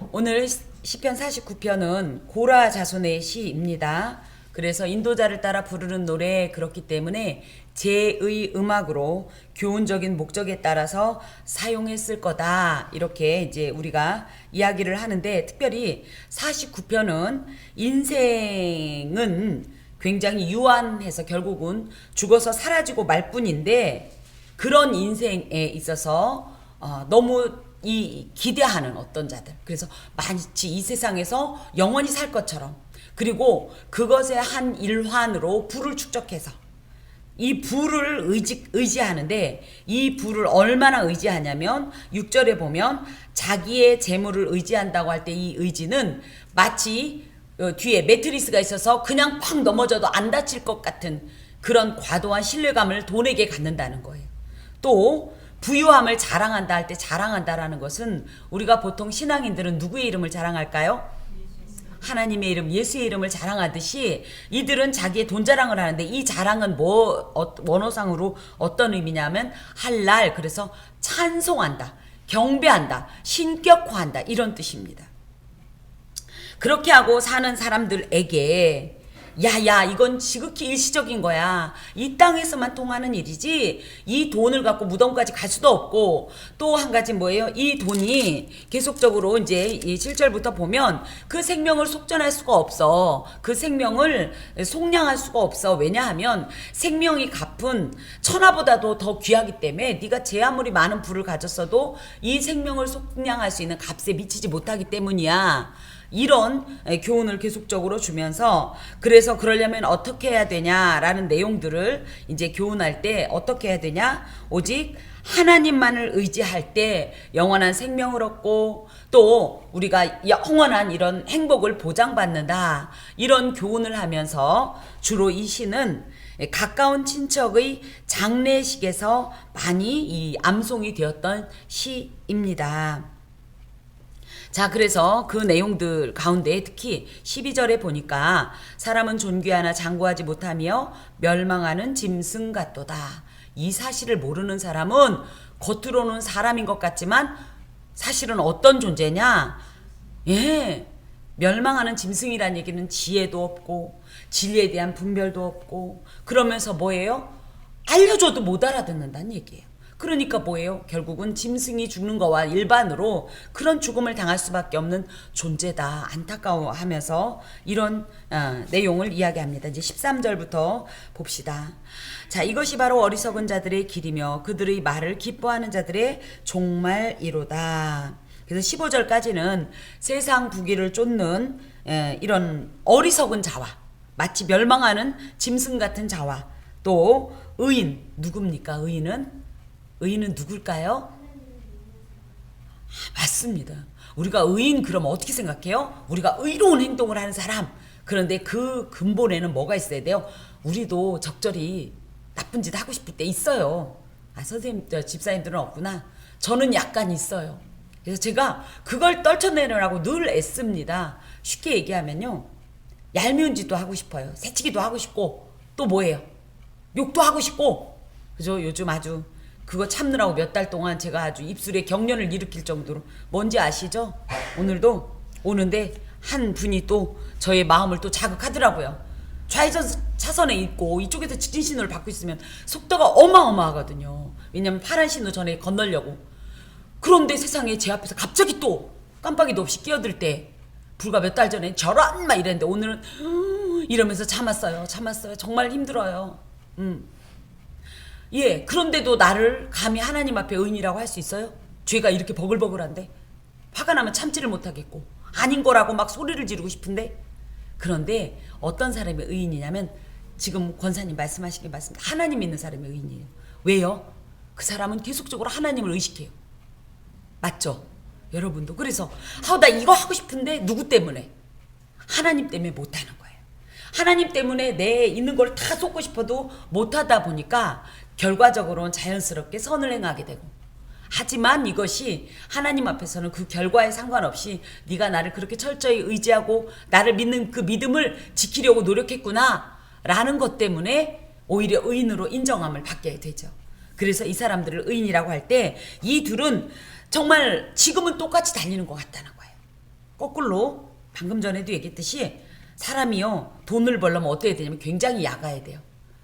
오늘 시편 49편은 고라 자손의 시입니다. 그래서 인도자를 따라 부르는 노래 그렇기 때문에 제의 음악으로 교훈적인 목적에 따라서 사용했을 거다. 이렇게 이제 우리가 이야기를 하는데, 특별히 49편은 인생은 굉장히 유한해서 결국은 죽어서 사라지고 말 뿐인데, 그런 인생에 있어서 너무 기대하는 어떤 자들, 그래서 마치 이 세상에서 영원히 살 것처럼, 그리고 그것의 한 일환으로 부를 축적해서 이 부를 의지하는데, 이 부를 얼마나 의지하냐면 6절에 보면 자기의 재물을 의지한다고 할 때 이 의지는 마치 뒤에 매트리스가 있어서 그냥 팍 넘어져도 안 다칠 것 같은 그런 과도한 신뢰감을 돈에게 갖는다는 거예요. 또 부유함을 자랑한다 할 때, 자랑한다라는 것은 우리가 보통 신앙인들은 누구의 이름을 자랑할까요? 하나님의 이름, 예수의 이름을 자랑하듯이 이들은 자기의 돈 자랑을 하는데, 이 자랑은 원어상으로 어떤 의미냐면 할랄, 그래서 찬송한다, 경배한다, 신격화한다, 이런 뜻입니다. 그렇게 하고 사는 사람들에게 야야, 이건 지극히 일시적인 거야. 이 땅에서만 통하는 일이지 이 돈을 갖고 무덤까지 갈 수도 없고, 또 한 가지 뭐예요? 이 돈이 계속적으로 이제 이 7절부터 보면 그 생명을 속전할 수가 없어. 그 생명을 속량할 수가 없어. 왜냐하면 생명이 값은 천하보다도 더 귀하기 때문에 네가 제 아무리 많은 부를 가졌어도 이 생명을 속량할 수 있는 값에 미치지 못하기 때문이야. 이런 교훈을 계속적으로 주면서, 그래서 그러려면 어떻게 해야 되냐라는 내용들을 이제 교훈할 때 어떻게 해야 되냐, 오직 하나님만을 의지할 때 영원한 생명을 얻고 또 우리가 영원한 이런 행복을 보장받는다, 이런 교훈을 하면서 주로 이 시는 가까운 친척의 장례식에서 많이 이 암송이 되었던 시입니다. 자, 그래서 그 내용들 가운데 특히 12절에 보니까 사람은 존귀하나 장구하지 못하며 멸망하는 짐승 같도다. 이 사실을 모르는 사람은 겉으로는 사람인 것 같지만 사실은 어떤 존재냐? 예, 멸망하는 짐승이란 얘기는 지혜도 없고 진리에 대한 분별도 없고, 그러면서 뭐예요? 알려줘도 못 알아듣는다는 얘기예요. 그러니까 뭐예요? 결국은 짐승이 죽는 거와 일반으로 그런 죽음을 당할 수밖에 없는 존재다. 안타까워하면서 이런 내용을 이야기합니다. 이제 13절부터 봅시다. 자, 이것이 바로 어리석은 자들의 길이며 그들의 말을 기뻐하는 자들의 종말이로다. 그래서 15절까지는 세상 부귀를 쫓는 이런 어리석은 자와, 마치 멸망하는 짐승 같은 자와, 또 의인, 누굽니까? 의인은 누굴까요? 맞습니다. 우리가 의인 그러면 어떻게 생각해요? 우리가 의로운 행동을 하는 사람. 그런데 그 근본에는 뭐가 있어야 돼요? 우리도 적절히 나쁜 짓 하고 싶을 때 있어요. 선생님, 집사님들은 없구나. 저는 약간 있어요. 그래서 제가 그걸 떨쳐내느라고 늘 애씁니다. 쉽게 얘기하면요, 얄미운 짓도 하고 싶어요. 새치기도 하고 싶고, 또 뭐예요? 욕도 하고 싶고. 그죠? 요즘 아주 그거 참느라고 몇 달 동안 제가 아주 입술에 경련을 일으킬 정도로, 뭔지 아시죠? 오늘도 오는데 한 분이 또 저의 마음을 또 자극하더라고요. 좌회전 차선에 있고 이쪽에서 직진 신호를 받고 있으면 속도가 어마어마하거든요. 왜냐면 파란 신호 전에 건너려고. 그런데 세상에 제 앞에서 갑자기 또 깜빡이도 없이 끼어들 때, 불과 몇 달 전에 저런 막 이랬는데 오늘은 이러면서 참았어요. 정말 힘들어요. 예, 그런데도 나를 감히 하나님 앞에 의인이라고 할 수 있어요? 죄가 이렇게 버글버글한데? 화가 나면 참지를 못하겠고 아닌 거라고 막 소리를 지르고 싶은데. 그런데 어떤 사람이 의인이냐면 지금 권사님 말씀하신 게 맞습니다. 하나님 믿는 사람이 의인이에요. 왜요? 그 사람은 계속적으로 하나님을 의식해요. 맞죠? 여러분도. 그래서 나 이거 하고 싶은데 누구 때문에? 하나님 때문에 못하는 거예요. 하나님 때문에 내 있는 걸 다 쏟고 싶어도 못하다 보니까 결과적으로는 자연스럽게 선을 행하게 되고, 하지만 이것이 하나님 앞에서는 그 결과에 상관없이 네가 나를 그렇게 철저히 의지하고 나를 믿는 그 믿음을 지키려고 노력했구나 라는 것 때문에 오히려 의인으로 인정함을 받게 되죠. 그래서 이 사람들을 의인이라고 할 때 이 둘은 정말 지금은 똑같이 달리는 것 같다는 거예요. 거꾸로 방금 전에도 얘기했듯이 사람이요 돈을 벌려면 어떻게 되냐면 굉장히 야가야 돼요.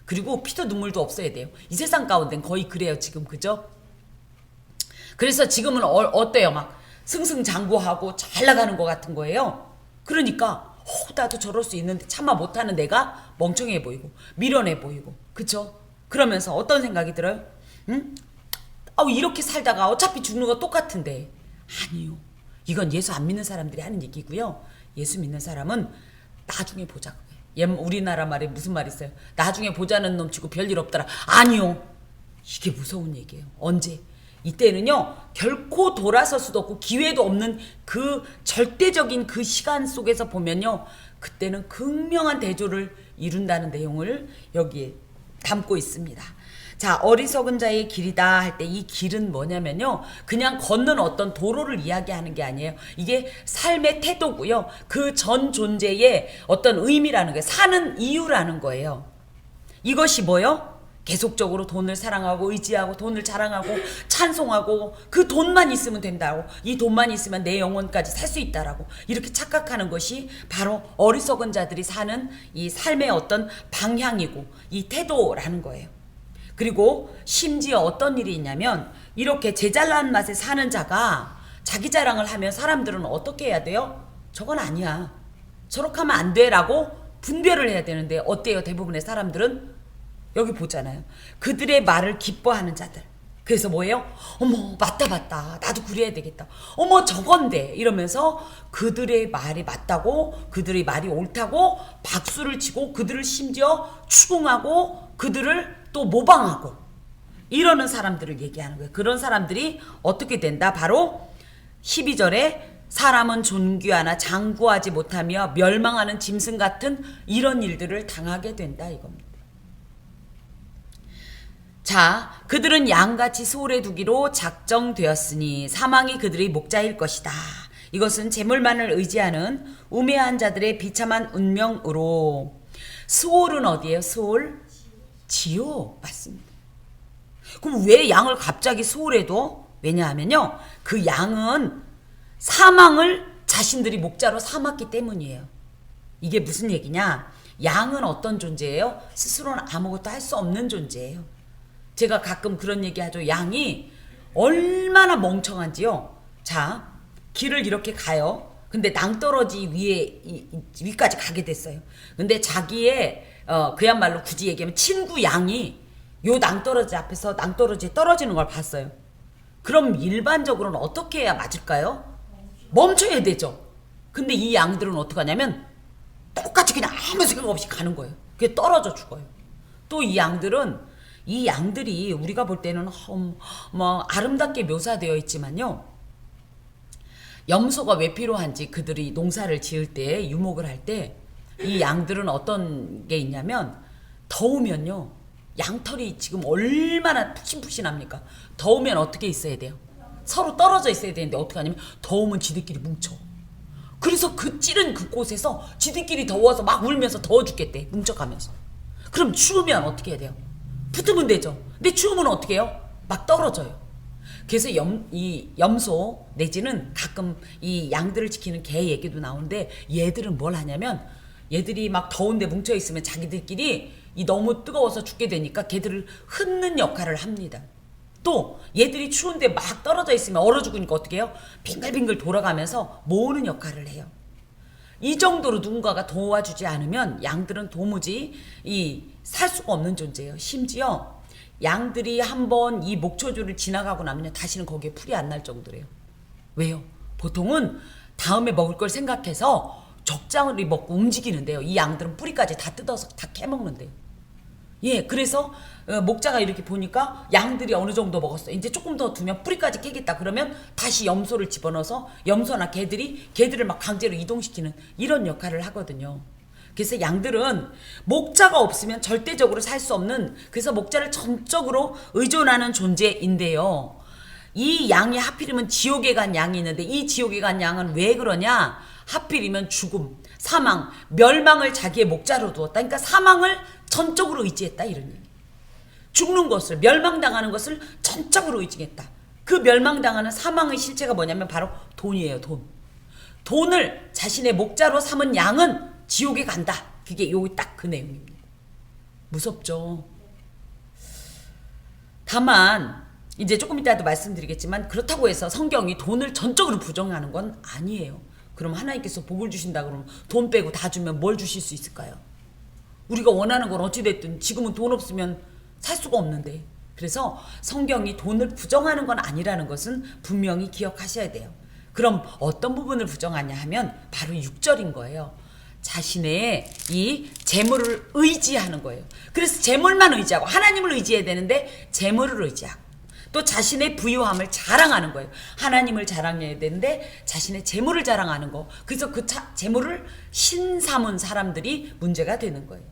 그리고 피도 눈물도 없어야 돼요. 이 세상 가운데는 거의 그래요 지금. 그죠? 그래서 지금은 어때요? 막 승승장구하고 잘 나가는 것 같은 거예요. 그러니까 나도 저럴 수 있는데 차마 못하는 내가 멍청해 보이고 미련해 보이고, 그쵸? 그러면서 어떤 생각이 들어요? 응? 이렇게 살다가 어차피 죽는 거 똑같은데. 아니요. 이건 예수 안 믿는 사람들이 하는 얘기고요. 예수 믿는 사람은 나중에 보자. 우리나라 말에 무슨 말 있어요? 나중에 보자는 놈 치고 별일 없더라. 아니요. 이게 무서운 얘기예요. 언제? 이때는요 결코 돌아설 수도 없고 기회도 없는 그 절대적인 그 시간 속에서 보면요, 그때는 극명한 대조를 이룬다는 내용을 여기에 담고 있습니다. 자, 어리석은 자의 길이다 할 때 이 길은 뭐냐면요, 그냥 걷는 어떤 도로를 이야기하는 게 아니에요. 이게 삶의 태도고요, 그 전 존재의 어떤 의미라는 거예요. 사는 이유라는 거예요. 이것이 뭐요? 계속적으로 돈을 사랑하고 의지하고 돈을 자랑하고 찬송하고 그 돈만 있으면 된다고, 이 돈만 있으면 내 영혼까지 살 수 있다라고 이렇게 착각하는 것이 바로 어리석은 자들이 사는 이 삶의 어떤 방향이고 이 태도라는 거예요. 그리고 심지어 어떤 일이 있냐면, 이렇게 제잘난 맛에 사는 자가 자기 자랑을 하면 사람들은 어떻게 해야 돼요? 저건 아니야, 저렇게 하면 안 돼 라고 분별을 해야 되는데 어때요? 대부분의 사람들은 여기 보잖아요. 그들의 말을 기뻐하는 자들. 그래서 뭐예요? 어머 맞다 나도 그래야 되겠다. 어머 저건데 이러면서 그들의 말이 맞다고, 그들의 말이 옳다고 박수를 치고 그들을 심지어 추궁하고 그들을 또 모방하고 이러는 사람들을 얘기하는 거예요. 그런 사람들이 어떻게 된다? 바로 12절에 사람은 존귀하나 장구하지 못하며 멸망하는 짐승 같은 이런 일들을 당하게 된다 이겁니다. 자, 그들은 양같이 소홀해 두기로 작정되었으니 사망이 그들의 목자일 것이다. 이것은 재물만을 의지하는 우매한 자들의 비참한 운명으로. 수올은 어디예요? 수올? 지옥. 맞습니다. 그럼 왜 양을 갑자기 수올해도? 왜냐하면요, 그 양은 사망을 자신들이 목자로 삼았기 때문이에요. 이게 무슨 얘기냐? 양은 어떤 존재예요? 스스로는 아무것도 할 수 없는 존재예요. 제가 가끔 그런 얘기 하죠. 양이 얼마나 멍청한지요. 자, 길을 이렇게 가요. 근데 낭떠러지 위까지 가게 됐어요. 근데 자기의 그야말로 굳이 얘기하면 친구 양이 요 낭떠러지 앞에서 낭떠러지에 떨어지는 걸 봤어요. 그럼 일반적으로는 어떻게 해야 맞을까요? 멈춰야 되죠. 근데 이 양들은 어떻게 하냐면 똑같이 그냥 아무 생각 없이 가는 거예요. 그게 떨어져 죽어요. 또 이 양들이 우리가 볼 때는 뭐 아름답게 묘사되어 있지만요, 염소가 왜 필요한지, 그들이 농사를 지을 때 유목을 할 때 이 양들은 어떤 게 있냐면, 더우면요, 양털이 지금 얼마나 푹신푹신합니까? 더우면 어떻게 있어야 돼요? 서로 떨어져 있어야 되는데 어떻게 하냐면 더우면 지들끼리 뭉쳐. 그래서 그 찌른 그곳에서 지들끼리 더워서 막 울면서 더워 죽겠대, 뭉쳐가면서. 그럼 추우면 어떻게 해야 돼요? 붙으면 되죠. 근데 추우면 어떻게 해요? 막 떨어져요. 그래서 이 염소 내지는 가끔 이 양들을 지키는 개 얘기도 나오는데, 얘들은 뭘 하냐면, 얘들이 막 더운데 뭉쳐 있으면 자기들끼리 이 너무 뜨거워서 죽게 되니까 걔들을 흩는 역할을 합니다. 또 얘들이 추운데 막 떨어져 있으면 얼어 죽으니까 어떻게 해요? 빙글빙글 돌아가면서 모으는 역할을 해요. 이 정도로 누군가가 도와주지 않으면 양들은 도무지 살 수가 없는 존재예요. 심지어 양들이 한번 이 목초지를 지나가고 나면 다시는 거기에 풀이 안 날 정도래요. 왜요? 보통은 다음에 먹을 걸 생각해서 적당히 먹고 움직이는데요, 이 양들은 뿌리까지 다 뜯어서 다 캐먹는데요. 예, 그래서 목자가 이렇게 보니까 양들이 어느 정도 먹었어, 이제 조금 더 두면 뿌리까지 캐겠다, 그러면 다시 염소를 집어넣어서 염소나 개들을 막 강제로 이동시키는 이런 역할을 하거든요. 그래서 양들은 목자가 없으면 절대적으로 살 수 없는, 그래서 목자를 전적으로 의존하는 존재인데요, 이 양이 하필이면 지옥에 간 양이 있는데, 이 지옥에 간 양은 왜 그러냐? 하필이면 죽음, 사망, 멸망을 자기의 목자로 두었다. 그러니까 사망을 전적으로 의지했다, 이런 얘기. 죽는 것을, 멸망당하는 것을 전적으로 의지했다. 그 멸망당하는 사망의 실체가 뭐냐면 바로 돈이에요, 돈. 돈을 자신의 목자로 삼은 양은 지옥에 간다. 그게 여기 딱 그 내용입니다. 무섭죠. 다만 이제 조금 이따도 말씀드리겠지만 그렇다고 해서 성경이 돈을 전적으로 부정하는 건 아니에요. 그럼 하나님께서 복을 주신다 그러면 돈 빼고 다 주면 뭘 주실 수 있을까요? 우리가 원하는 건 어찌됐든 지금은 돈 없으면 살 수가 없는데, 그래서 성경이 돈을 부정하는 건 아니라는 것은 분명히 기억하셔야 돼요. 그럼 어떤 부분을 부정하냐 하면 바로 6절인 거예요. 자신의 이 재물을 의지하는 거예요. 그래서 재물만 의지하고 하나님을 의지해야 되는데 재물을 의지하고, 또 자신의 부유함을 자랑하는 거예요. 하나님을 자랑해야 되는데 자신의 재물을 자랑하는 거. 그래서 그 재물을 신삼은 사람들이 문제가 되는 거예요.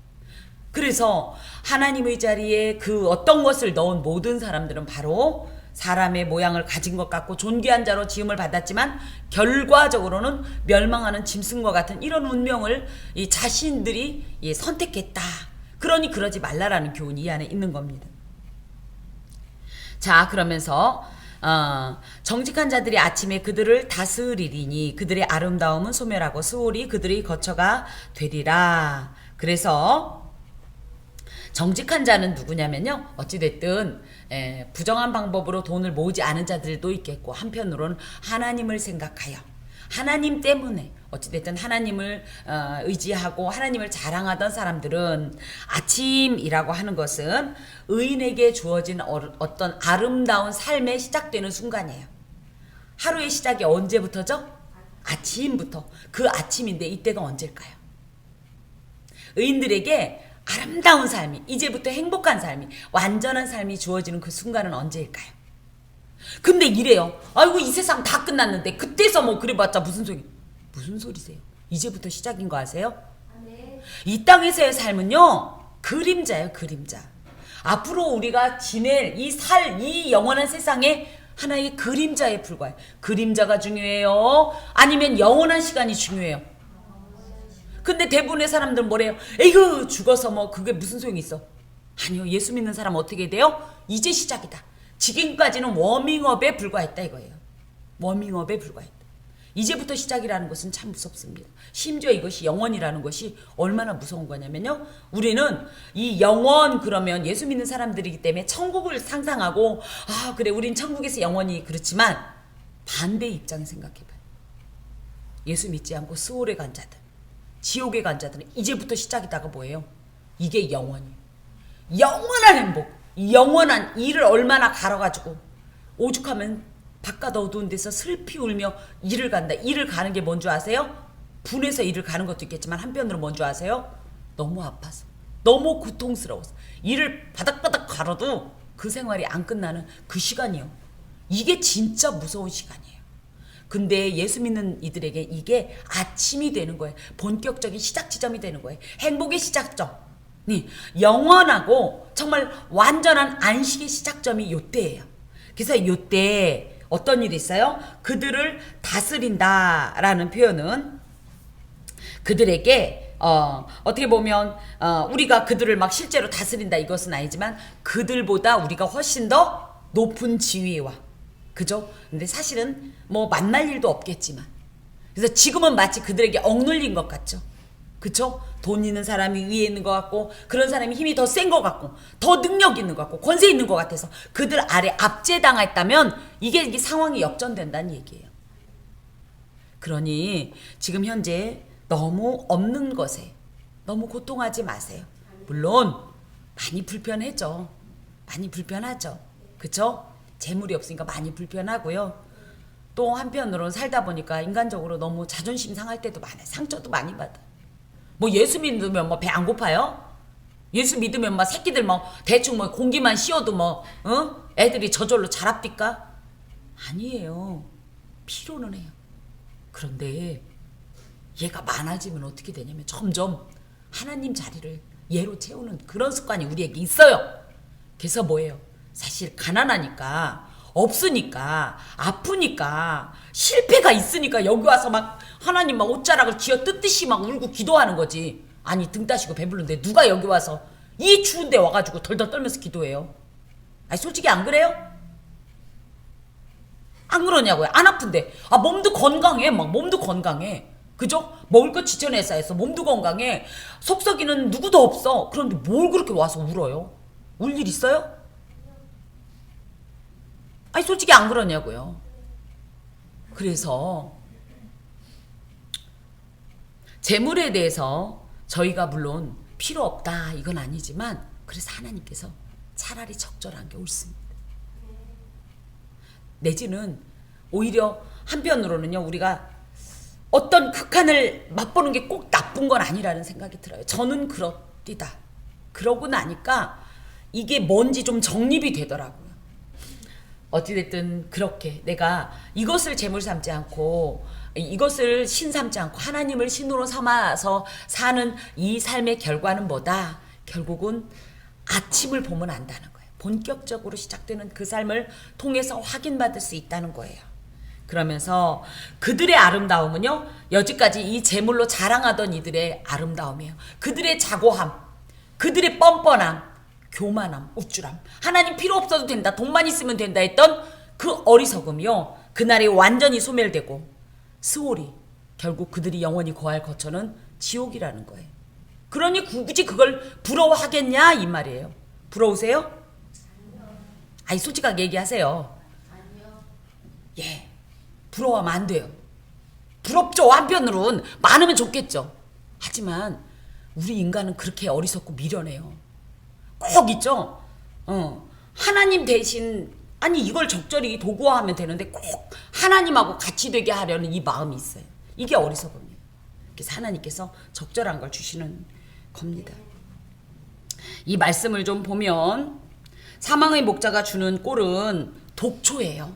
그래서 하나님의 자리에 그 어떤 것을 넣은 모든 사람들은 바로 사람의 모양을 가진 것 같고 존귀한 자로 지음을 받았지만 결과적으로는 멸망하는 짐승과 같은 이런 운명을 이 자신들이 선택했다. 그러니 그러지 말라라는 교훈이 이 안에 있는 겁니다. 자, 그러면서 정직한 자들이 아침에 그들을 다스리리니 그들의 아름다움은 소멸하고 수월이 그들의 거처가 되리라. 그래서 정직한 자는 누구냐면요, 어찌됐든 부정한 방법으로 돈을 모으지 않은 자들도 있겠고, 한편으로는 하나님을 생각하여 하나님 때문에 어찌됐든 하나님을 의지하고 하나님을 자랑하던 사람들은 아침이라고 하는 것은 의인에게 주어진 어떤 아름다운 삶의 시작되는 순간이에요. 하루의 시작이 언제부터죠? 아침부터. 그 아침인데 이때가 언제일까요? 의인들에게 아름다운 삶이, 이제부터 행복한 삶이, 완전한 삶이 주어지는 그 순간은 언제일까요? 근데 이래요. 아이고 이 세상 다 끝났는데 그때서 뭐 그래봤자 무슨 소리세요? 이제부터 시작인 거 아세요? 네. 이 땅에서의 삶은요 그림자예요. 그림자. 앞으로 우리가 지낼 이 영원한 세상에 하나의 그림자에 불과해요. 그림자가 중요해요? 아니면 영원한 시간이 중요해요? 근데 대부분의 사람들은 뭐래요? 에이그 죽어서 뭐 그게 무슨 소용이 있어? 아니요. 예수 믿는 사람 어떻게 돼요? 이제 시작이다. 지금까지는 워밍업에 불과했다 이거예요. 워밍업에 불과했다. 이제부터 시작이라는 것은 참 무섭습니다. 심지어 이것이 영원이라는 것이 얼마나 무서운 거냐면요, 우리는 이 영원, 그러면 예수 믿는 사람들이기 때문에 천국을 상상하고 그래 우린 천국에서 영원히, 그렇지만 반대 입장에 생각해봐요. 예수 믿지 않고 스올에 간 자들, 지옥에 간 자들은 이제부터 시작이다가 뭐예요? 이게 영원이에요. 영원한 행복, 영원한 일을 얼마나 갈아가지고 오죽하면 바깥 어두운 데서 슬피 울며 일을 간다. 일을 가는 게 뭔 줄 아세요? 분해서 일을 가는 것도 있겠지만 한편으로 뭔 줄 아세요? 너무 아파서, 너무 고통스러워서 일을 바닥바닥 갈아도 그 생활이 안 끝나는 그 시간이요. 이게 진짜 무서운 시간이에요. 근데 예수 믿는 이들에게 이게 아침이 되는 거예요. 본격적인 시작 지점이 되는 거예요. 행복의 시작점. 영원하고 정말 완전한 안식의 시작점이 요때예요. 그래서 요때 어떤 일이 있어요? 그들을 다스린다라는 표현은 그들에게 어떻게 보면 우리가 그들을 막 실제로 다스린다 이것은 아니지만 그들보다 우리가 훨씬 더 높은 지위와, 그죠? 근데 사실은 뭐 만날 일도 없겠지만, 그래서 지금은 마치 그들에게 억눌린 것 같죠. 그쵸? 돈 있는 사람이 위에 있는 것 같고, 그런 사람이 힘이 더 센 것 같고, 더 능력 있는 것 같고, 권세 있는 것 같아서 그들 아래 압제당했다면 이게 상황이 역전된다는 얘기예요. 그러니 지금 현재 너무 없는 것에 너무 고통하지 마세요. 물론 많이 불편해져. 많이 불편하죠. 그쵸? 재물이 없으니까 많이 불편하고요. 또 한편으로는 살다 보니까 인간적으로 너무 자존심 상할 때도 많아요. 상처도 많이 받아. 뭐 예수 믿으면 뭐 배 안 고파요? 예수 믿으면 막 새끼들 뭐 대충 뭐 공기만 씌워도 뭐 애들이 저절로 자랍니까? 아니에요. 필요는 해요. 그런데 얘가 많아지면 어떻게 되냐면 점점 하나님 자리를 얘로 채우는 그런 습관이 우리에게 있어요. 그래서 뭐예요? 사실 가난하니까, 없으니까, 아프니까, 실패가 있으니까 여기 와서 막 하나님 막 옷자락을 쥐어 뜯듯이 막 울고 기도하는 거지. 아니 등 따시고 배부른데 누가 여기 와서 이 추운데 와가지고 덜덜 떨면서 기도해요? 아니 솔직히 안 그래요? 안 그러냐고요. 안 아픈데. 아, 몸도 건강해. 막 몸도 건강해. 그죠? 먹을 거 지천에 쌓여서 몸도 건강해. 속썩이는 누구도 없어. 그런데 뭘 그렇게 와서 울어요? 울 일 있어요? 아니, 솔직히 안 그러냐고요. 그래서 재물에 대해서 저희가 물론 필요 없다 이건 아니지만, 그래서 하나님께서 차라리 적절한 게 옳습니다. 내지는 오히려 한편으로는요, 우리가 어떤 극한을 맛보는 게 꼭 나쁜 건 아니라는 생각이 들어요. 저는 그렇디다. 그러고 나니까 이게 뭔지 좀 정립이 되더라고요. 어찌됐든 그렇게 내가 이것을 재물 삼지 않고 이것을 신 삼지 않고 하나님을 신으로 삼아서 사는 이 삶의 결과는 뭐다? 결국은 아침을 보면 안다는 거예요. 본격적으로 시작되는 그 삶을 통해서 확인받을 수 있다는 거예요. 그러면서 그들의 아름다움은요, 여지까지 이 재물로 자랑하던 이들의 아름다움이에요. 그들의 자고함, 그들의 뻔뻔함, 교만함, 우쭐함, 하나님 필요 없어도 된다, 돈만 있으면 된다 했던 그 어리석음이요, 그날이 완전히 소멸되고 스올이 결국 그들이 영원히 거할 거처는 지옥이라는 거예요. 그러니 굳이 그걸 부러워하겠냐 이 말이에요. 부러우세요? 아니, 솔직하게 얘기하세요. 예, 부러워하면 안 돼요. 부럽죠. 한편으로는 많으면 좋겠죠. 하지만 우리 인간은 그렇게 어리석고 미련해요. 꼭 있죠. 하나님 대신, 아니 이걸 적절히 도구화하면 되는데 꼭 하나님하고 같이 되게 하려는 이 마음이 있어요. 이게 어리석음이에요. 그래서 하나님께서 적절한 걸 주시는 겁니다. 이 말씀을 좀 보면 사망의 목자가 주는 꼴은 독초예요.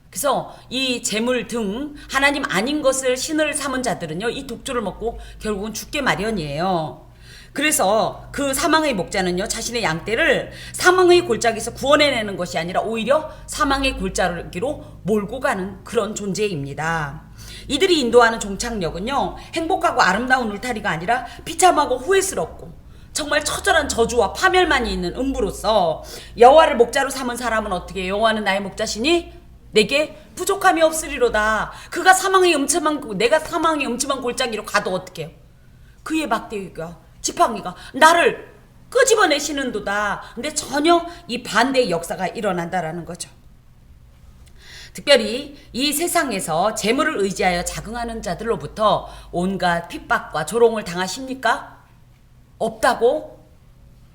그래서 이 재물 등 하나님 아닌 것을 신을 삼은 자들은요, 이 독초를 먹고 결국은 죽게 마련이에요. 그래서 그 사망의 목자는요, 자신의 양떼를 사망의 골짜기에서 구원해내는 것이 아니라 오히려 사망의 골짜기로 몰고 가는 그런 존재입니다. 이들이 인도하는 종착역은요, 행복하고 아름다운 울타리가 아니라 비참하고 후회스럽고 정말 처절한 저주와 파멸만이 있는 음부로서, 여호와를 목자로 삼은 사람은 어떻게 해요? 여호와는 나의 목자시니 내게 부족함이 없으리로다. 그가 사망의 음침한, 내가 사망의 음침한 골짜기로 가도 어떻게 해요? 그의 막대기가, 지팡이가 나를 끄집어내시는도다. 근데 전혀 이 반대의 역사가 일어난다라는 거죠. 특별히 이 세상에서 재물을 의지하여 자긍하는 자들로부터 온갖 핍박과 조롱을 당하십니까? 없다고?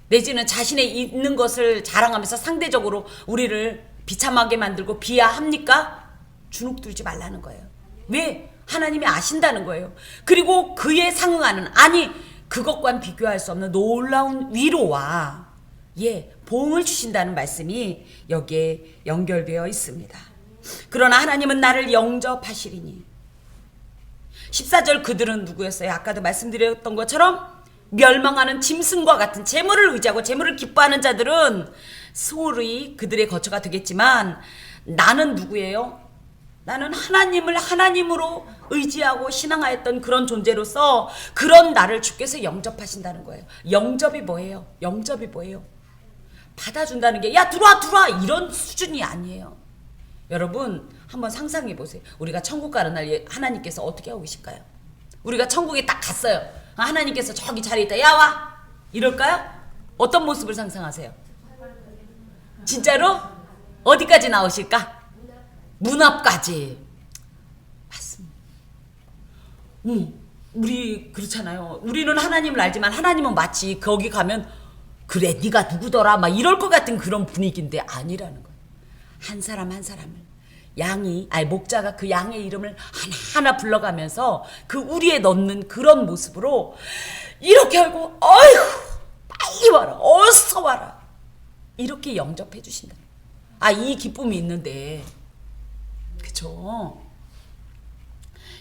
내지는 자신의 있는 것을 자랑하면서 상대적으로 우리를 비참하게 만들고 비하합니까? 주눅들지 말라는 거예요. 왜? 하나님이 아신다는 거예요. 그리고 그에 상응하는, 아니 그것과는 비교할 수 없는 놀라운 위로와 보응을 주신다는 말씀이 여기에 연결되어 있습니다. 그러나 하나님은 나를 영접하시리니. 14절 그들은 누구였어요? 아까도 말씀드렸던 것처럼 멸망하는 짐승과 같은 재물을 의지하고 재물을 기뻐하는 자들은 스올이 그들의 거처가 되겠지만, 나는 누구예요? 나는 하나님을 하나님으로 의지하고 신앙하였던 그런 존재로서 그런 나를 주께서 영접하신다는 거예요. 영접이 뭐예요? 영접이 뭐예요? 받아준다는 게 야 들어와 이런 수준이 아니에요. 여러분 한번 상상해 보세요. 우리가 천국 가는 날 하나님께서 어떻게 하고 계실까요? 우리가 천국에 딱 갔어요. 하나님께서 저기 자리에 있다. 야 와! 이럴까요? 어떤 모습을 상상하세요? 진짜로? 어디까지 나오실까? 문 앞까지. 맞습니다. 우리 그렇잖아요. 우리는 하나님을 알지만 하나님은 마치 거기 가면 그래 네가 누구더라 막 이럴 것 같은 그런 분위기인데 아니라는 거예요. 한 사람 한 사람을 목자가 그 양의 이름을 하나하나 불러가면서 그 우리에 넣는 그런 모습으로 이렇게 하고 어휴 빨리 와라 어서 와라 이렇게 영접해 주신다. 이 기쁨이 있는데, 그쵸?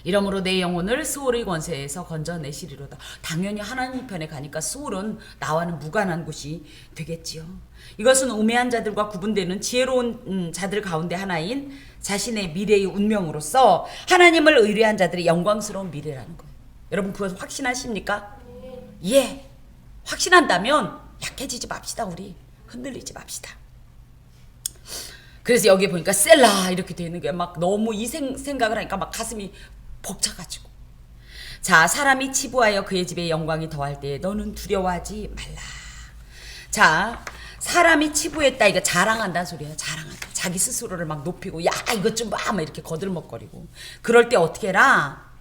이러므로 내 영혼을 스올의 권세에서 건져내시리로다. 당연히 하나님 편에 가니까 스올은 나와는 무관한 곳이 되겠지요. 이것은 우매한 자들과 구분되는 지혜로운 자들 가운데 하나인 자신의 미래의 운명으로서 하나님을 의뢰한 자들의 영광스러운 미래라는 거예요. 여러분 그것을 확신하십니까? 예. 확신한다면 약해지지 맙시다. 우리 흔들리지 맙시다. 그래서 여기 보니까 셀라 이렇게 되는 게 막 너무 이 생각을 하니까 막 가슴이 벅차가지고. 자, 사람이 치부하여 그의 집에 영광이 더할 때에 너는 두려워하지 말라. 자, 사람이 치부했다 이거 자랑한다는 소리야. 자랑한다. 자기 스스로를 막 높이고 야 이것 좀 봐 막 이렇게 거들먹거리고. 그럴 때 어떻게 해라?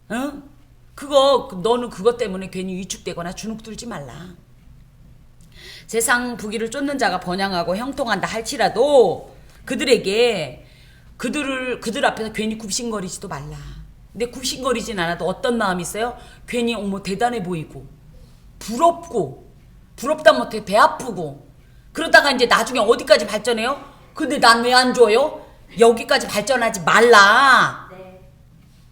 어? 너는 그것 때문에 괜히 위축되거나 주눅 들지 말라. 세상 부귀를 쫓는 자가 번향하고 형통한다 할지라도 그들에게 그들 앞에서 괜히 굽신거리지도 말라. 근데 굽신거리진 않아도 어떤 마음이 있어요? 괜히 어머 대단해 보이고 부럽다 못해 배 아프고 그러다가 이제 나중에 어디까지 발전해요? 근데 난 왜 안 줘요? 여기까지 발전하지 말라.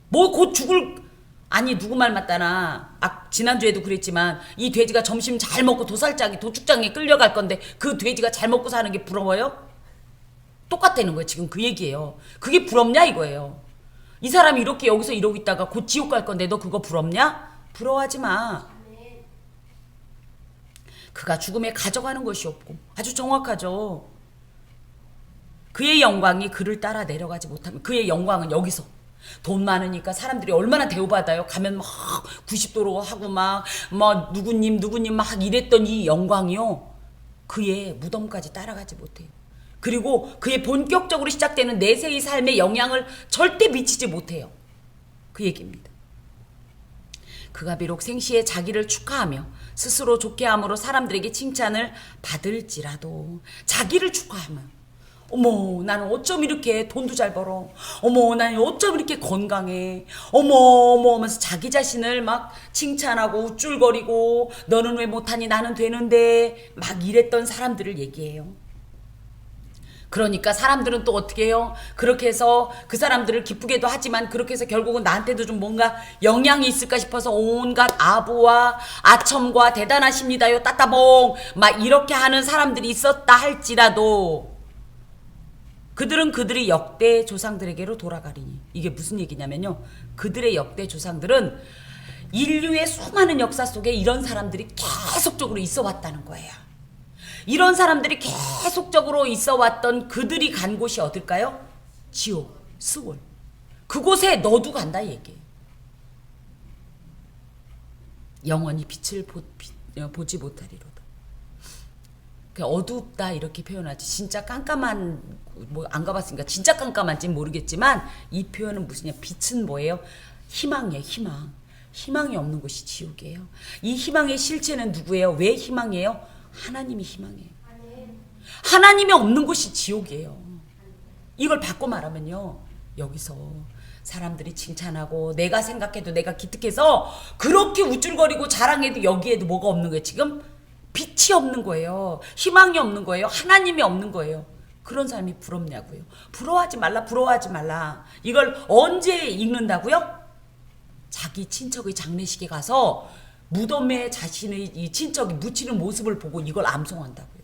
뭐 곧 죽을 아니 누구 말 맞다나 지난주에도 그랬지만 이 돼지가 점심 잘 먹고 도축장에 끌려갈 건데 그 돼지가 잘 먹고 사는 게 부러워요? 똑같다는 거예요. 지금 그 얘기예요. 그게 부럽냐 이거예요. 이 사람이 이렇게 여기서 이러고 있다가 곧 지옥 갈 건데 너 그거 부럽냐? 부러워하지 마. 그가 죽음에 가져가는 것이 없고 아주 정확하죠. 그의 영광이 그를 따라 내려가지 못하면 그의 영광은 여기서 돈 많으니까 사람들이 얼마나 대우받아요. 가면 막 90도로 하고 막 누구님 막 이랬던 이 영광이요. 그의 무덤까지 따라가지 못해요. 그리고 그의 본격적으로 시작되는 내세의 삶에 영향을 절대 미치지 못해요. 그 얘기입니다. 그가 비록 생시에 자기를 축하하며 스스로 좋게 함으로 사람들에게 칭찬을 받을지라도 자기를 축하하면 어머 나는 어쩜 이렇게 돈도 잘 벌어 어머 나는 어쩜 이렇게 건강해 어머 하면서 자기 자신을 막 칭찬하고 우쭐거리고 너는 왜 못하니 나는 되는데 막 이랬던 사람들을 얘기해요. 그러니까 사람들은 또 어떻게 해요? 그렇게 해서 그 사람들을 기쁘게도 하지만 그렇게 해서 결국은 나한테도 좀 뭔가 영향이 있을까 싶어서 온갖 아부와 아첨과 대단하십니다요 따따봉 막 이렇게 하는 사람들이 있었다 할지라도 그들은 그들의 역대 조상들에게로 돌아가리니. 이게 무슨 얘기냐면요. 그들의 역대 조상들은 인류의 수많은 역사 속에 이런 사람들이 계속적으로 있어 왔다는 거예요. 이런 사람들이 계속적으로 있어 왔던 그들이 간 곳이 어딜까요? 지옥, 스월. 그곳에 너도 간다 얘기예요. 영원히 빛을 보지 못하리로다. 어둡다 이렇게 표현하지. 진짜 깜깜한 뭐 안 가봤으니까 진짜 깜깜한지는 모르겠지만 이 표현은 무슨냐? 빛은 뭐예요? 희망이에요. 희망이 없는 곳이 지옥이에요. 이 희망의 실체는 누구예요? 왜 희망이에요? 하나님이 희망이에요. 하나님이 없는 곳이 지옥이에요. 이걸 바꿔 말하면요. 여기서 사람들이 칭찬하고 내가 생각해도 내가 기특해서 그렇게 우쭐거리고 자랑해도 여기에도 뭐가 없는 거예요. 지금 빛이 없는 거예요. 희망이 없는 거예요. 하나님이 없는 거예요. 그런 삶이 부럽냐고요. 부러워하지 말라. 이걸 언제 읽는다고요? 자기 친척의 장례식에 가서 무덤에 자신의 이 친척이 묻히는 모습을 보고 이걸 암송한다고요.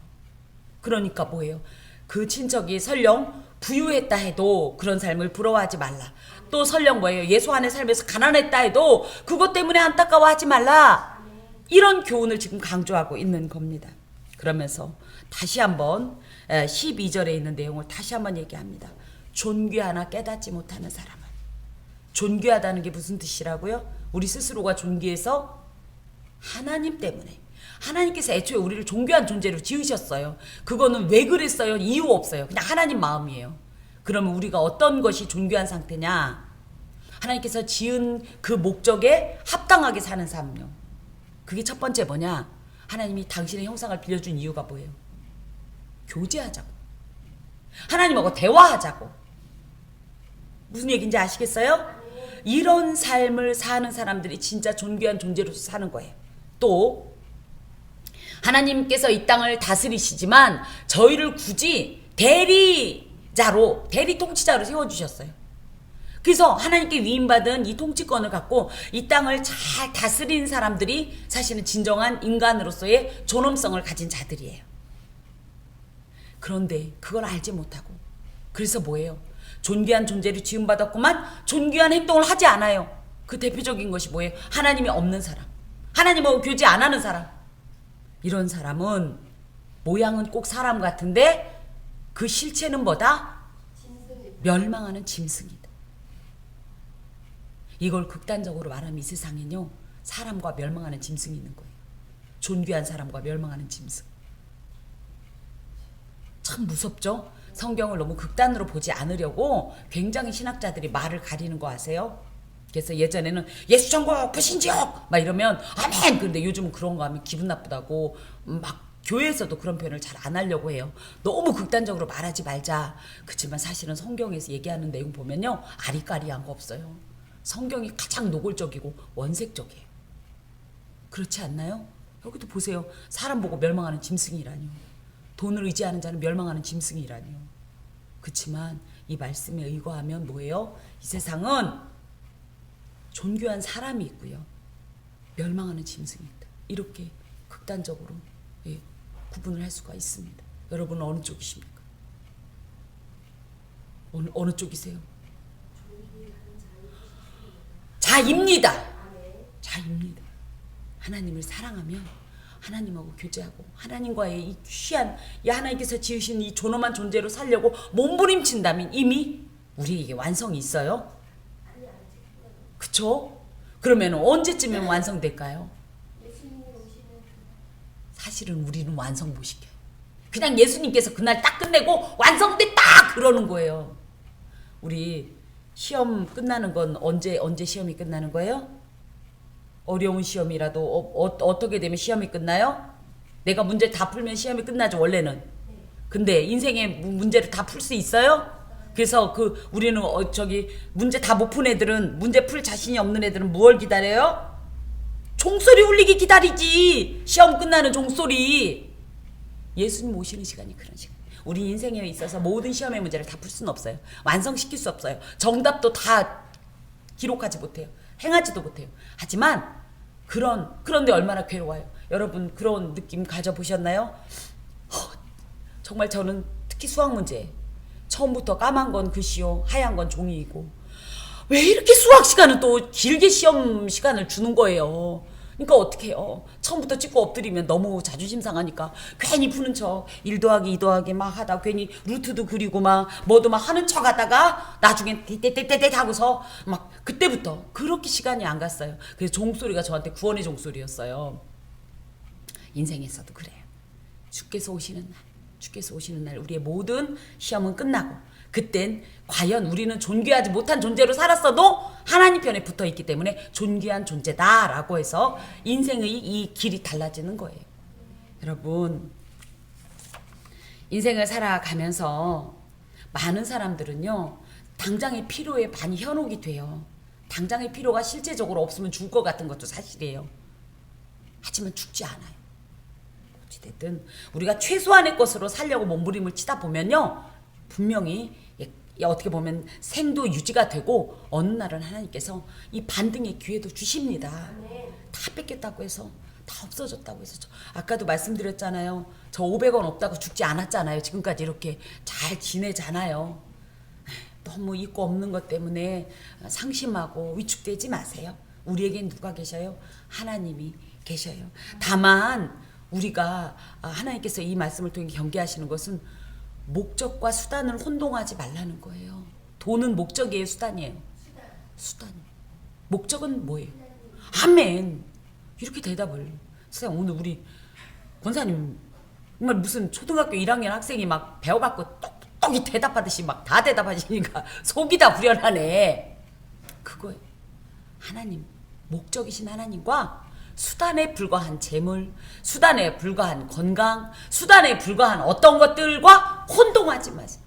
그러니까 뭐예요? 그 친척이 설령 부유했다 해도 그런 삶을 부러워하지 말라. 또 설령 뭐예요? 예수 안의 삶에서 가난했다 해도 그것 때문에 안타까워하지 말라. 이런 교훈을 지금 강조하고 있는 겁니다. 그러면서 다시 한번 12절에 있는 내용을 다시 한번 얘기합니다. 존귀하나 깨닫지 못하는 사람은. 존귀하다는 게 무슨 뜻이라고요? 우리 스스로가 존귀해서 하나님 때문에. 하나님께서 애초에 우리를 존귀한 존재로 지으셨어요. 그거는 왜 그랬어요? 이유 없어요. 그냥 하나님 마음이에요. 그러면 우리가 어떤 것이 존귀한 상태냐? 하나님께서 지은 그 목적에 합당하게 사는 삶요. 그게 첫 번째 뭐냐? 하나님이 당신의 형상을 빌려준 이유가 뭐예요? 교제하자고. 하나님하고 대화하자고. 무슨 얘기인지 아시겠어요? 이런 삶을 사는 사람들이 진짜 존귀한 존재로서 사는 거예요. 또 하나님께서 이 땅을 다스리시지만 저희를 굳이 대리 통치자로 세워주셨어요. 그래서 하나님께 위임받은 이 통치권을 갖고 이 땅을 잘 다스린 사람들이 사실은 진정한 인간으로서의 존엄성을 가진 자들이에요. 그런데 그걸 알지 못하고 그래서 뭐예요? 존귀한 존재로 지음받았구만 존귀한 행동을 하지 않아요. 그 대표적인 것이 뭐예요? 하나님이 없는 사람. 하나님하고 교제 안 하는 사람. 이런 사람은 모양은 꼭 사람 같은데 그 실체는 뭐다? 멸망하는 짐승이다. 이걸 극단적으로 말하면 이 세상에는요, 사람과 멸망하는 짐승이 있는 거예요. 존귀한 사람과 멸망하는 짐승. 참 무섭죠? 성경을 너무 극단으로 보지 않으려고 굉장히 신학자들이 말을 가리는 거 아세요? 그래서 예전에는 예수 천국 불신지옥 막 이러면 아멘. 그런데 요즘은 그런 거 하면 기분 나쁘다고 막 교회에서도 그런 표현을 잘 안 하려고 해요. 너무 극단적으로 말하지 말자. 그렇지만 사실은 성경에서 얘기하는 내용 보면요, 아리까리한 거 없어요. 성경이 가장 노골적이고 원색적이에요. 그렇지 않나요? 여기도 보세요. 사람 보고 멸망하는 짐승이라뇨. 돈을 의지하는 자는 멸망하는 짐승이라뇨. 그렇지만 이 말씀에 의거하면 뭐예요? 이 세상은 존귀한 사람이 있고요, 멸망하는 짐승이 있다. 이렇게 극단적으로 구분을 할 수가 있습니다. 여러분은 어느 쪽이십니까? 어느 쪽이세요? 자입니다. 자입니다. 하나님을 사랑하면 하나님하고 교제하고 하나님과의 이 귀한, 이 하나님께서 지으신 이 존엄한 존재로 살려고 몸부림친다면 이미 우리에게 완성이 있어요. 그쵸? 그러면 언제쯤이면 완성될까요? 사실은 우리는 완성 못 시켜요. 그냥 예수님께서 그날 딱 끝내고 완성됐다 그러는 거예요. 우리 시험 끝나는 건 언제 시험이 끝나는 거예요? 어려운 시험이라도 어떻게 되면 시험이 끝나요? 내가 문제 다 풀면 시험이 끝나죠, 원래는. 근데 인생의 문제를 다 풀 수 있어요? 그래서 우리는 문제 다 못 푼 애들은, 문제 풀 자신이 없는 애들은 뭘 기다려요? 종소리 울리기 기다리지. 시험 끝나는 종소리. 예수님 오시는 시간이 그런 시간. 우리 인생에 있어서 모든 시험의 문제를 다 풀 수는 없어요. 완성시킬 수 없어요. 정답도 다 기록하지 못해요. 행하지도 못해요. 하지만 그런데 얼마나 괴로워요. 여러분 그런 느낌 가져보셨나요? 정말 저는 특히 수학 문제, 처음부터 까만 건 글씨요, 하얀 건 종이이고, 왜 이렇게 수학 시간은 또 길게 시험 시간을 주는 거예요. 그러니까 어떻게 해요? 처음부터 찍고 엎드리면 너무 자존심 상하니까 괜히 푸는 척 1 더하기 2 더하기 막 하다 괜히 루트도 그리고 막 뭐도 막 하는 척 하다가 나중에 떼떼떼떼 하고서 막 그때부터 그렇게 시간이 안 갔어요. 그래서 종소리가 저한테 구원의 종소리였어요. 인생에서도 그래요. 주께서 오시는 날 우리의 모든 시험은 끝나고, 그땐 과연 우리는 존귀하지 못한 존재로 살았어도 하나님 편에 붙어 있기 때문에 존귀한 존재다라고 해서 인생의 이 길이 달라지는 거예요. 여러분, 인생을 살아가면서 많은 사람들은요, 당장의 필요에 많이 현혹이 돼요. 당장의 필요가 실제적으로 없으면 죽을 것 같은 것도 사실이에요. 하지만 죽지 않아요. 어찌됐든 우리가 최소한의 것으로 살려고 몸부림을 치다 보면요, 분명히 어떻게 보면 생도 유지가 되고 어느 날은 하나님께서 이 반등의 기회도 주십니다. 다 뺏겼다고 해서, 다 없어졌다고 해서. 아까도 말씀드렸잖아요. 저 500원 없다고 죽지 않았잖아요. 지금까지 이렇게 잘 지내잖아요. 너무 있고 없는 것 때문에 상심하고 위축되지 마세요. 우리에겐 누가 계셔요? 하나님이 계셔요. 다만 우리가 하나님께서 이 말씀을 통해 경계하시는 것은 목적과 수단을 혼동하지 말라는 거예요. 돈은 목적이에요, 수단이에요? 수단이에요. 목적은 뭐예요? 아멘. 이렇게 대답을. 선생님, 오늘 우리 권사님 정말 무슨 초등학교 1학년 학생이 막 배워갖고 똑똑히 대답하듯이 막 다 대답하시니까 속이 다 후련하네. 그거예요. 하나님, 목적이신 하나님과 수단에 불과한 재물, 수단에 불과한 건강, 수단에 불과한 어떤 것들과 혼동하지 마세요.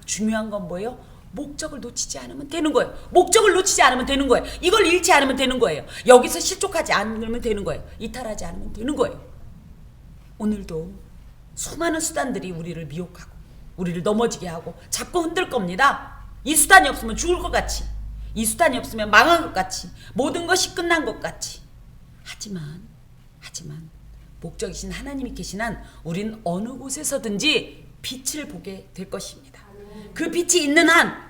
중요한 건 뭐예요? 목적을 놓치지 않으면 되는 거예요. 목적을 놓치지 않으면 되는 거예요. 이걸 잃지 않으면 되는 거예요. 여기서 실족하지 않으면 되는 거예요. 이탈하지 않으면 되는 거예요. 오늘도 수많은 수단들이 우리를 미혹하고 우리를 넘어지게 하고 자꾸 흔들 겁니다. 이 수단이 없으면 죽을 것 같이, 이 수단이 없으면 망한 것 같이, 모든 것이 끝난 것 같이. 하지만 목적이신 하나님이 계신 한 우린 어느 곳에서든지 빛을 보게 될 것입니다. 그 빛이 있는 한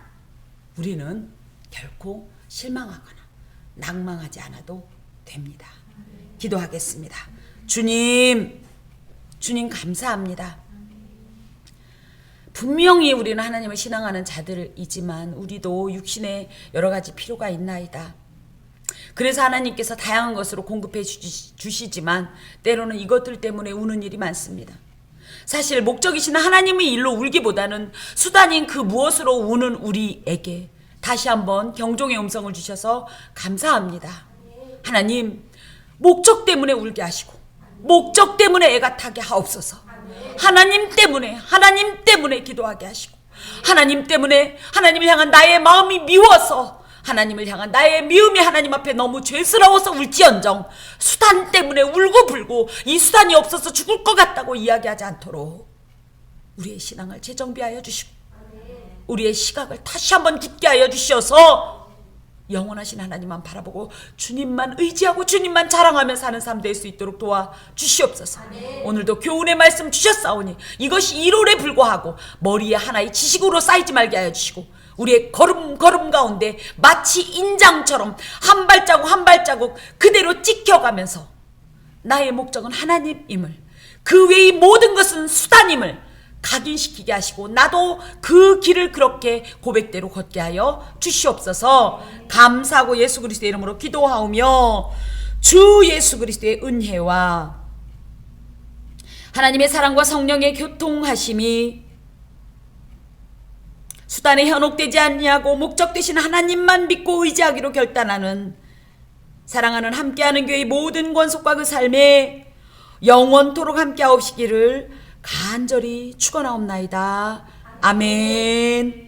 우리는 결코 실망하거나 낭망하지 않아도 됩니다. 기도하겠습니다. 주님 감사합니다. 분명히 우리는 하나님을 신앙하는 자들이지만 우리도 육신에 여러 가지 필요가 있나이다. 그래서 하나님께서 다양한 것으로 공급해 주시지만 때로는 이것들 때문에 우는 일이 많습니다. 사실 목적이신 하나님의 일로 울기보다는 수단인 그 무엇으로 우는 우리에게 다시 한번 경종의 음성을 주셔서 감사합니다. 하나님, 목적 때문에 울게 하시고 목적 때문에 애가 타게 하옵소서. 하나님 때문에 기도하게 하시고 하나님 때문에 하나님을 향한 나의 마음이 미워서 하나님을 향한 나의 미움이 하나님 앞에 너무 죄스러워서 울지언정 수단 때문에 울고 불고 이 수단이 없어서 죽을 것 같다고 이야기하지 않도록 우리의 신앙을 재정비하여 주시고 우리의 시각을 다시 한번 굳게 하여 주셔서 영원하신 하나님만 바라보고 주님만 의지하고 주님만 자랑하며 사는 삶 될 수 있도록 도와주시옵소서. 오늘도 교훈의 말씀 주셨사오니 이것이 일월에 불과하고 머리에 하나의 지식으로 쌓이지 말게 하여 주시고 우리의 걸음 가운데 마치 인장처럼 한 발자국 한 발자국 그대로 찍혀가면서 나의 목적은 하나님임을, 그 외의 모든 것은 수단임을 각인시키게 하시고 나도 그 길을 그렇게 고백대로 걷게 하여 주시옵소서. 감사하고 예수 그리스도의 이름으로 기도하오며 주 예수 그리스도의 은혜와 하나님의 사랑과 성령의 교통하심이 수단에 현혹되지 않냐고 목적 되신 하나님만 믿고 의지하기로 결단하는 사랑하는 함께하는 교회의 모든 권속과 그 삶에 영원토록 함께하옵시기를 간절히 축원하옵나이다. 아멘.